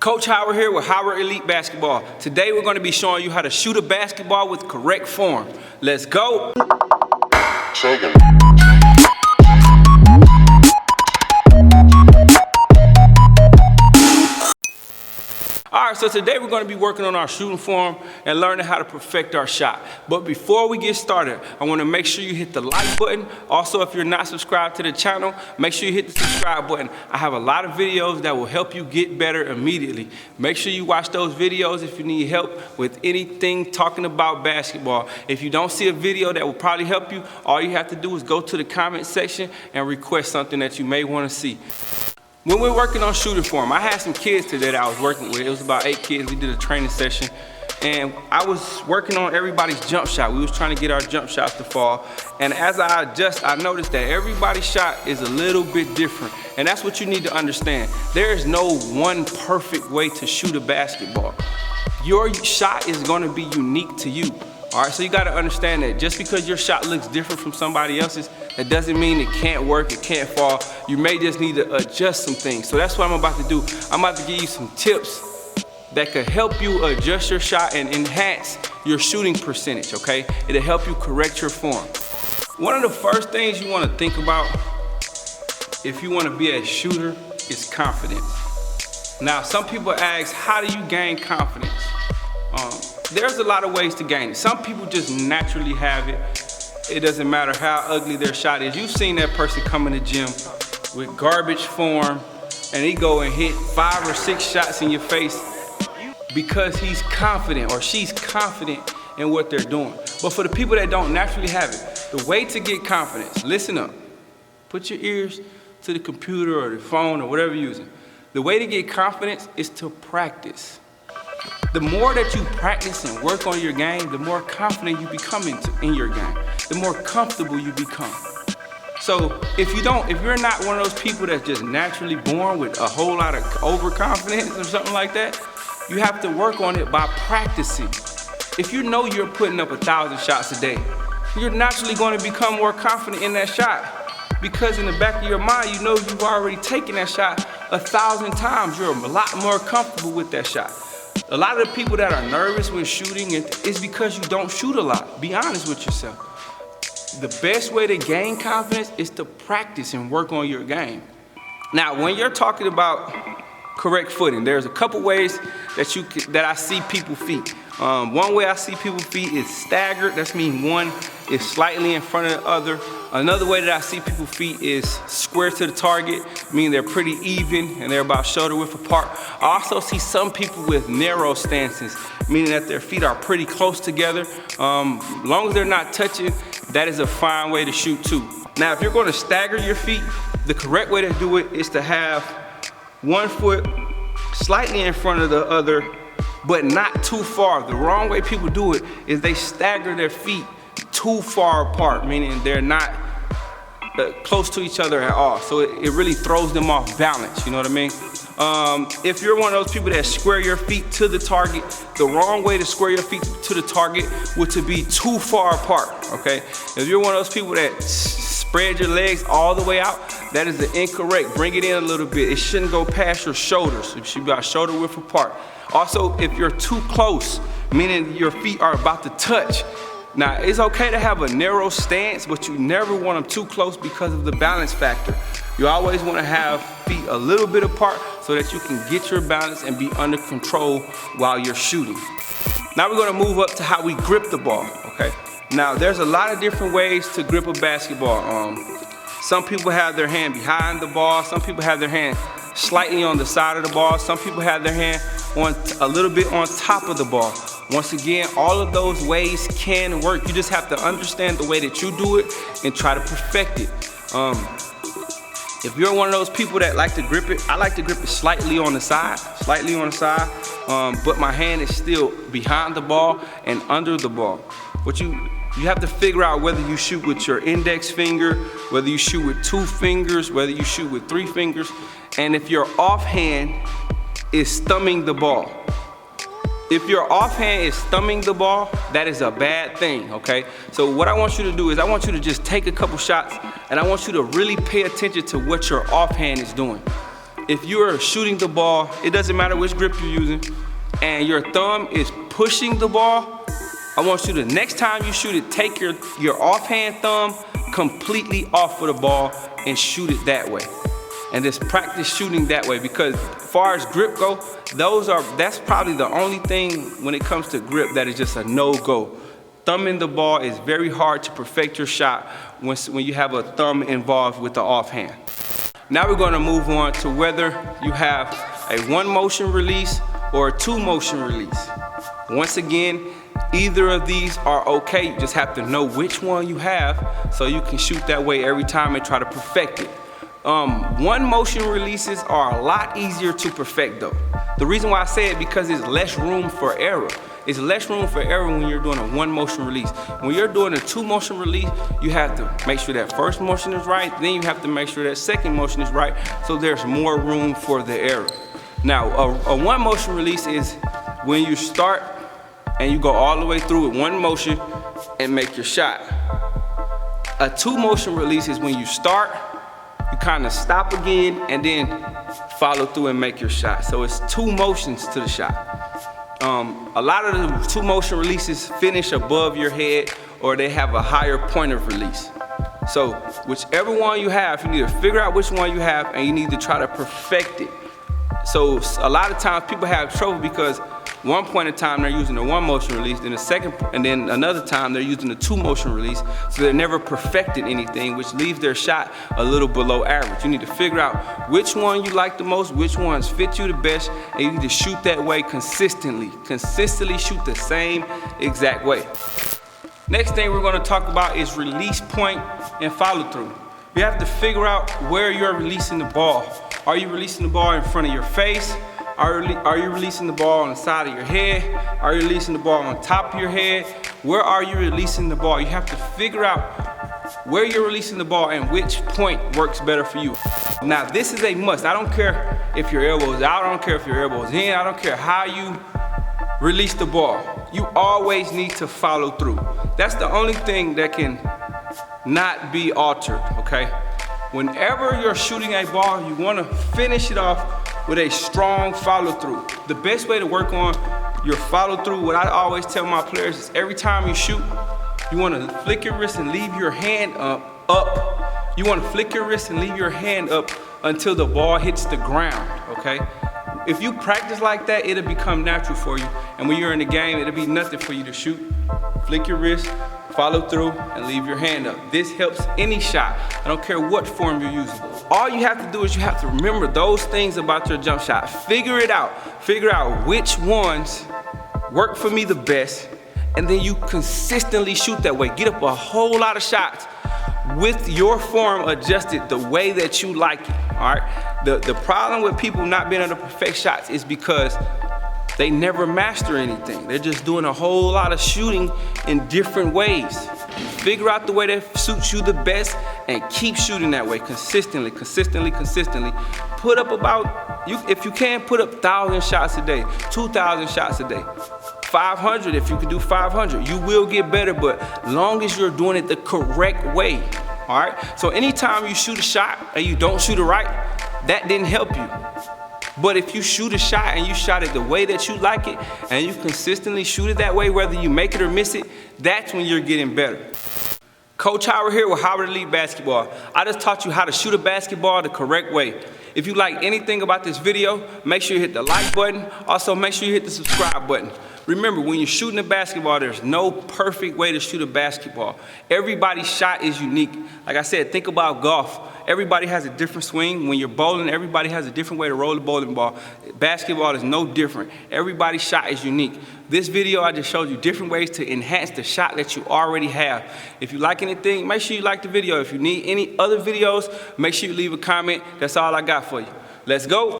Coach Howard here with Howard Elite Basketball. Today we're going to be showing you how to shoot a basketball with correct form. Let's go. Alright, so today we're going to be working on our shooting form and learning how to perfect our shot. But before we get started, I want to make sure you hit the like button. Also, if you're not subscribed to the channel, make sure you hit the subscribe button. I have a lot of videos that will help you get better immediately. Make sure you watch those videos if you need help with anything talking about basketball. If you don't see a video that will probably help you, all you have to do is go to the comment section and request something that you may want to see. When we're working on shooting form, I had some kids today that I was working with. It was about 8 kids. We did a training session, and I was working on everybody's jump shot. We was trying to get our jump shots to fall, and as I adjust, I noticed that everybody's shot is a little bit different, and that's what you need to understand. There is no one perfect way to shoot a basketball. Your shot is going to be unique to you. All right, so you got to understand that just because your shot looks different from somebody else's, that doesn't mean it can't work, it can't fall. You may just need to adjust some things. So that's what I'm about to do. I'm about to give you some tips that could help you adjust your shot and enhance your shooting percentage, okay? It'll help you correct your form. One of the first things you want to think about if you want to be a shooter is confidence. Now, some people ask, how do you gain confidence? There's a lot of ways to gain it. Some people just naturally have it. It doesn't matter how ugly their shot is. You've seen that person come in the gym with garbage form and he go and hit 5 or 6 shots in your face because he's confident or she's confident in what they're doing. But for the people that don't naturally have it, the way to get confidence, listen up. Put your ears to the computer or the phone or whatever you're using. The way to get confidence is to practice. The more that you practice and work on your game, the more confident you become in your game, the more comfortable you become. So if you're not one of those people that's just naturally born with a whole lot of overconfidence or something like that, you have to work on it by practicing. If you know you're putting up 1,000 shots a day, you're naturally going to become more confident in that shot. Because in the back of your mind, you know you've already taken that shot 1,000 times. You're a lot more comfortable with that shot. A lot of the people that are nervous when shooting is because you don't shoot a lot. Be honest with yourself. The best way to gain confidence is to practice and work on your game. Now, when you're talking about correct footing, there's a couple ways that I see people feet. One way I see people feet is staggered. That means one is slightly in front of the other. Another way that I see people feet is square to the target, meaning they're pretty even and they're about shoulder width apart. I also see some people with narrow stances, meaning that their feet are pretty close together. Long as they're not touching, that is a fine way to shoot too. Now, if you're going to stagger your feet, the correct way to do it is to have one foot slightly in front of the other, but not too far. The wrong way people do it is they stagger their feet too far apart, meaning they're not close to each other at all. So it really throws them off balance, you know what I mean? If you're one of those people that square your feet to the target, the wrong way to square your feet to the target would to be too far apart, okay? If you're one of those people that spread your legs all the way out, that is the incorrect. Bring it in a little bit. It shouldn't go past your shoulders. It should be about shoulder width apart. Also, if you're too close, meaning your feet are about to touch, now, it's okay to have a narrow stance, but you never want them too close because of the balance factor. You always want to have feet a little bit apart so that you can get your balance and be under control while you're shooting. Now we're going to move up to how we grip the ball, okay? Now, there's a lot of different ways to grip a basketball. Some people have their hand behind the ball. Some people have their hand slightly on the side of the ball. Some people have their hand a little bit on top of the ball. Once again, all of those ways can work. You just have to understand the way that you do it and try to perfect it. If you're one of those people that like to grip it, I like to grip it slightly on the side, but my hand is still behind the ball and under the ball. You have to figure out whether you shoot with your index finger, whether you shoot with 2 fingers, whether you shoot with 3 fingers, and if your offhand is thumbing the ball. If your offhand is thumbing the ball, that is a bad thing, okay? So what I want you to do is I want you to just take a couple shots and I want you to really pay attention to what your offhand is doing. if you're shooting the ball, it doesn't matter which grip you're using, and your thumb is pushing the ball, I want you to, next time you shoot it, take your offhand thumb completely off of the ball and shoot it that way. And just practice shooting that way, because as far as grip go, that's probably the only thing when it comes to grip that is just a no-go. Thumbing the ball is very hard to perfect your shot when you have a thumb involved with the offhand. Now we're gonna move on to whether you have a one motion release or a two motion release. Once again, either of these are okay. You just have to know which one you have so you can shoot that way every time and try to perfect it. One motion releases are a lot easier to perfect though. The reason why I say it, because there's less room for error. It's less room for error when you're doing a one motion release. When you're doing a two motion release, you have to make sure that first motion is right, then you have to make sure that second motion is right, so there's more room for the error. Now, a one motion release is when you start and you go all the way through with one motion and make your shot. A two motion release is when you start, you kind of stop again, and then follow through and make your shot. So it's two motions to the shot. A lot of the two motion releases finish above your head, or they have a higher point of release. So whichever one you have, you need to figure out which one you have, and you need to try to perfect it. So a lot of times people have trouble because one point in time they're using a one motion release, and then another time they're using a two motion release, so they're never perfected anything, which leaves their shot a little below average. You need to figure out which one you like the most, which ones fit you the best, and you need to shoot that way consistently. Consistently shoot the same exact way. Next thing we're gonna talk about is release point and follow through. You have to figure out where you're releasing the ball. Are you releasing the ball in front of your face? Are you releasing the ball on the side of your head? Are you releasing the ball on top of your head? Where are you releasing the ball? You have to figure out where you're releasing the ball and which point works better for you. Now, this is a must. I don't care if your elbow is out, I don't care if your elbow is in, I don't care how you release the ball. You always need to follow through. That's the only thing that can not be altered, okay? Whenever you're shooting a ball, you wanna finish it off with a strong follow through. The best way to work on your follow through, what I always tell my players, is every time you shoot, you wanna flick your wrist and leave your hand up. You wanna flick your wrist and leave your hand up until the ball hits the ground, okay? If you practice like that, it'll become natural for you. And when you're in the game, it'll be nothing for you to shoot. Flick your wrist, follow through, and leave your hand up. This helps any shot. I don't care what form you're using. All you have to do is you have to remember those things about your jump shot. Figure it out. Figure out which ones work for me the best, and then you consistently shoot that way. Get up a whole lot of shots with your form adjusted the way that you like it, all right? The problem with people not being able to perfect shots is because they never master anything. They're just doing a whole lot of shooting in different ways. Figure out the way that suits you the best and keep shooting that way consistently. Put up about, if you can, put up 1,000 shots a day, 2,000 shots a day, 500 if you can do 500. You will get better, but long as you're doing it the correct way, all right? So anytime you shoot a shot and you don't shoot it right, that didn't help you. But if you shoot a shot and you shot it the way that you like it, and you consistently shoot it that way, whether you make it or miss it, that's when you're getting better. Coach Howard here with Howard Elite Basketball. I just taught you how to shoot a basketball the correct way. If you like anything about this video, make sure you hit the like button. Also, make sure you hit the subscribe button. Remember, when you're shooting a basketball, there's no perfect way to shoot a basketball. Everybody's shot is unique. Like I said, think about golf. Everybody has a different swing. When you're bowling, everybody has a different way to roll the bowling ball. Basketball is no different. Everybody's shot is unique. This video, I just showed you different ways to enhance the shot that you already have. If you like anything, make sure you like the video. If you need any other videos, make sure you leave a comment. That's all I got for you. Let's go.